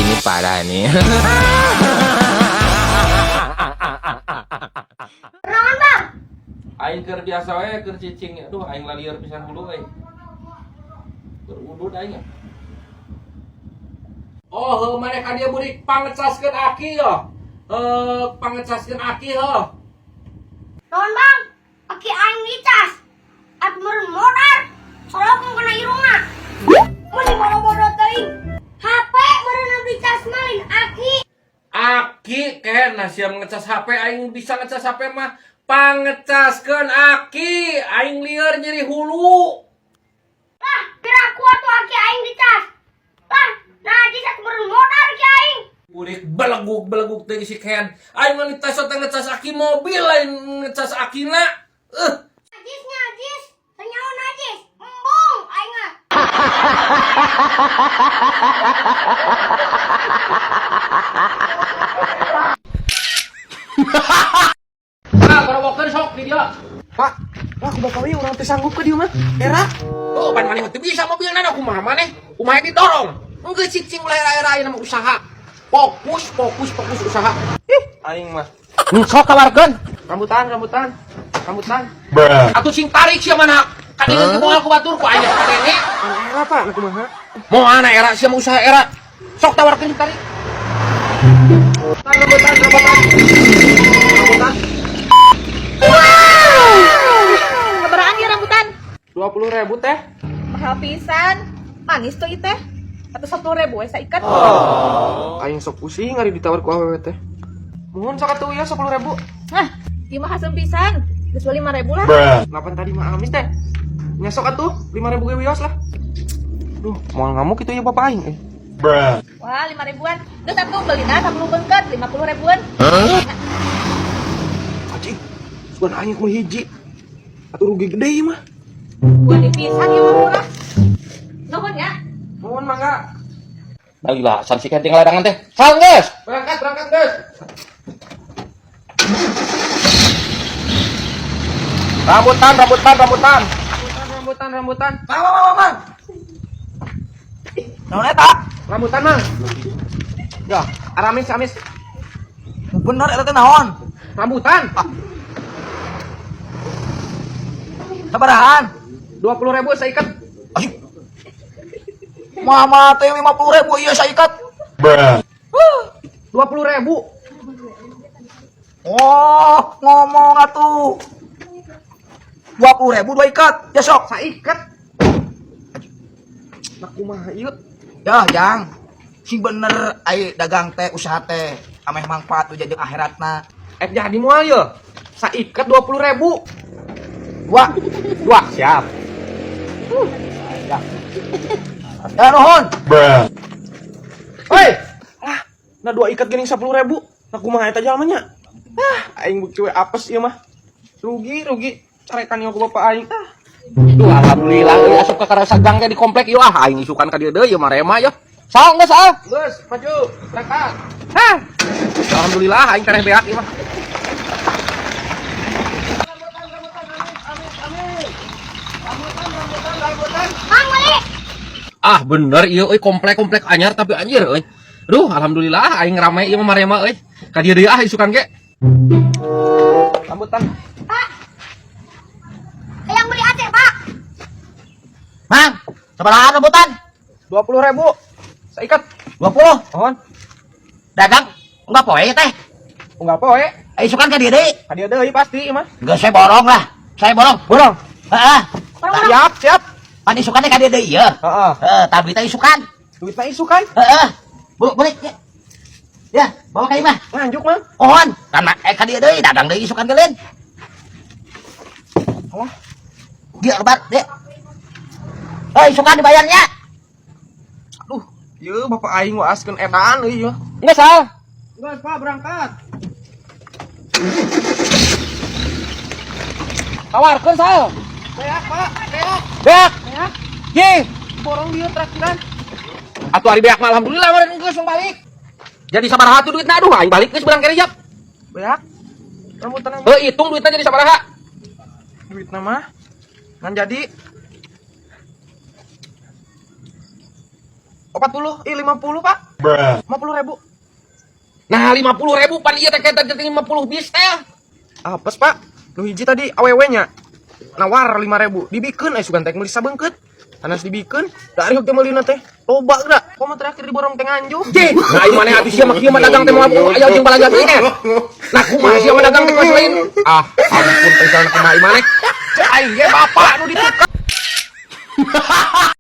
ini parah nih. Naon bang? Aing keur biasa we keur cicing. Aduh aing lalieur pisan hulu euy. Berudud aing. Oh, heuh maneh ka dieu beurik pangecaskeun aki yo. Pangecaskeun aki heuh. Naon bang? Aki aing dicas. At meureun modar. Solokong kana irungna. Mun di bodo-bodo teuing. HP meureun dicas malin aki. Aki kena siam ngecas HP aing bisa ngecas HP mah pangecaskeun aki aing lieur nyeri hulu. Lah, kira kuat tuh aki aing dicas. Lah, najis at meureun modar ki aing. Urik beleguk teh si Ken. Aing mah dites teh ngecas aki mobil lain ngecas akina. Najis. Senyawa najis. Embung aing mah. Barobokeun sok di dieu. Pak, aku bapak ieu urang teh sanggup ke dieu mah. Era. Oh, pan maneh teu bisa mobilna na kumaha maneh? Kumaha didorong? Enggeus cicing lair-lair aya nama usaha. Fokus usaha. Ih, aing mah. Sok kawarkeun. Rambutan. Atuh sing tarik sia mana? Kadenge moal ku batur ku aya kadenge. An era Pak, nu kumaha? Moal era sia usaha era. Sok tawarkeun tarik. Rambutan. Keberaan ya rambutan? 20.000 teh. Mahal pisan. Manis tuh teh. Atau 10.000 saya ikat. Aing sok pusing ari ditawar ku awewe teh. Mohon sakatu ya 10.000. Hah, ieu mah hasem pisan. Geus 5.000 lah. Lapan tadi mah amis teh. Nya sok atuh 5.000 ge wios lah. Duh, moal ngamuk kitu ya bapak aing. Wah, 5.000-an. Geus atuh beulina 10 beungket 50.000-an. Anjing. Sugan aing ku hiji. Atuh rugi gede ieu mah. Gua dipisan ieu mah murah. Nuhun ya. Mohon mangga. Baiklah, san si Ken tinggal ladangan teh. Sal geus. Berangkat geus. Rambutan. Bang. Naon eta? Rambutan mang. Ya, aramis. Bener eta teh naon? Rambutan. Sabarahan? 20.000 seikat. Asik. Mama teh 50.000 ieu saikat. 20.000. Oh, ngomong atuh. 20.000 dua ikat. Ya sok, saikat. Nak kumaha ieu? Ya, Jang. Si bener ai dagang teh usaha teh ameh mangfaat tuh jeung akhiratna. Jadi moal ye. Saikat 20.000. Dua, siap. Ya nuhun. Hei, Nah dua ikat geuning 10.000. Nah kumaha eta jalmanya? Aing bukti we apes ieu mah. Rugi. Carekan ieu ku bapak aing. duh alhamdulillah euy asup ka karasa gang teh di komplek ieu aing isukan ka dieu deui ieu mah rema ye. Sal geus ah. Geus, maju, berangkat. Hah. Alhamdulillah aing tereh beak ieu mah. Bang balik. Ah bener ieu euy komplek anyar tapi anjir euy. Duh alhamdulillah aing rame ieu mah marema euy. Ka dieu deui isukan ge. Rambutan. Pak. Hayang beli Aceh, Pak. Mang, sabaraha rambutan? 20.000. Saikat 20. Mohon. Dagang enggak poe teh. Enggak poe. Isukan ka dieu deui. Ka dieu deui pasti ieu mah. Geus saya borong lah. Saya borong. Borong. Heeh. Siap. Pan isukannya ka dieu deui ieu. Heeh. Tapi teh isukan. Duitna isukan. Heeh. Boleh ya. Ya, bawa ka imah. Nganjuk mah. Pohon. Karena ka dieu deui dagang deui isukan geuleun. Oh. Dia lebar, dek. Isukan dibayarnya. Aduh, ieu bapak aing waaskeun edan euy ieu. Geus sal. Geus, Pak, berangkat. Tawarkeun sal. Beak, Pak. Beak. Ye. Borong dieu traktiran. Atuh ari beak mah alhamdulillah meureun geus balik. Jadi sabaraha tuh duitna aduh aing balik geus berang kere jap. Beak. Rambutan. Hitung duitna jadi sabaraha. Duitna mah ngan jadi 50, 50 pak. 50.000. Nah 50.000 pan iya teh kita 50 bis teh. Apes pak, nu hiji tadi awewe-nya nawar 5.000 dibikeun sugan teh meuli sabeungkeut tanas dibikeun da ari teh meulina teh loba geura komo terakhir diborong teh nganjuk Jeh, nah ieu maneh atuh sia mah kieu mah dagang teh moal aya jeung balaga teh. Nah kumaha sia mah dagang teh kelas lain. Ampun teh jalan kumaha ieu maneh. Cai ge bapak nu ditukar.